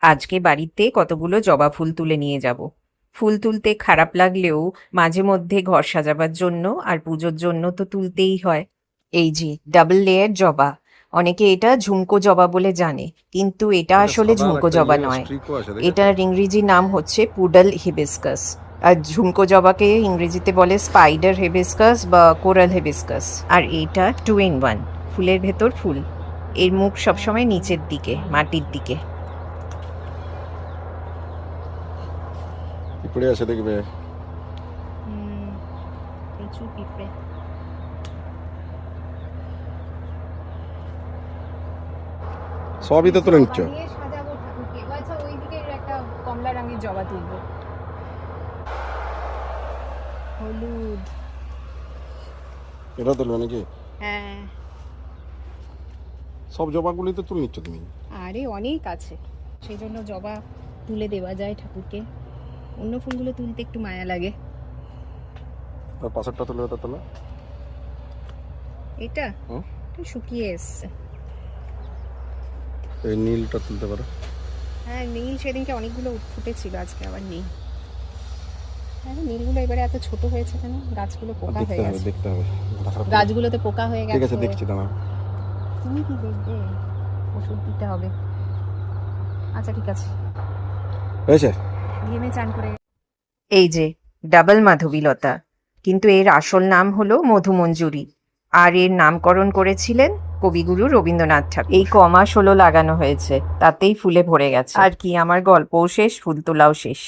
আজকে বাড়িতে কতগুলো জবা ফুল তুলে নিয়ে যাব। ফুল তুলতে খারাপ লাগলেও মাঝে মধ্যে ঘর সাজাবার জন্য আর পুজোর জন্য তো তুলতেই হয়। এই যে ডাবল লেয়ার জবা, অনেকে এটা ঝুমকো জবা বলে জানে, কিন্তু এটা আসলে ঝুমকো জবা নয়। এটার ইংরেজি নাম হচ্ছে পুডাল হিবিস্কাস, আর ঝুমকো জবাকে ইংরেজিতে বলে স্পাইডার হিবিস্কাস বা কোরাল হিবিস্কাস। আর এটা 2 in 1, ফুলের ভেতর ফুল। এর মুখ সবসময় নিচের দিকে, মাটির দিকে। পিঁপড়ে আছে দেখবে। প্রচুর পিঁপড়ে। সবই তো তুলে নিচ্ছ। সাজাবো ঠাকুরকে। আচ্ছা, ওই দিকে একটা কমলা রঙের জবা তুলবো। হলুদ। এটা তুলবে নাকি? হ্যাঁ। সব জবাগুলি তো তুলে নিচ্ছ তুমি। আরে অনেক আছে, সেই জন্য জবা তুলে দেওয়া যায় ঠাকুরকে। অন্য ফুলগুলো তুলতে একটু মায়া লাগে। আর পাশেরটা তুলে ওটা তোলা। এটা একটু শুকিয়ে এসছে। এই নীলটা তুলতে পারো। হ্যাঁ, নীল সেদিনকে অনেকগুলো ফুটেছিল, আজকে আবার নেই। হ্যাঁ, নীলগুলো এবারে এত ছোট হয়েছে কেন? গাছগুলো পোকা হয়ে গেছে। দেখতে হবে। গাছগুলোতে পোকা হয়ে গেছে। ঠিক আছে, দেখছি দাঁড়াও। তুমি কি দেখবে? ওষুধ দিতে হবে। আচ্ছা ঠিক আছে। হয়েছে। ঘেমে চান করে। এই যে ডাবল মাধবীলতা, কিন্তু এর আসল নাম হলো মধুমঞ্জুরি, আর এর নামকরণ করেছিলেন কবিগুরু রবীন্দ্রনাথ ঠাকুর। এই কমাস হলো লাগানো হয়েছে, তাতেই ফুলে ভরে গেছে। আর কি, আমার গল্পও শেষ, ফুল তোলাও শেষ।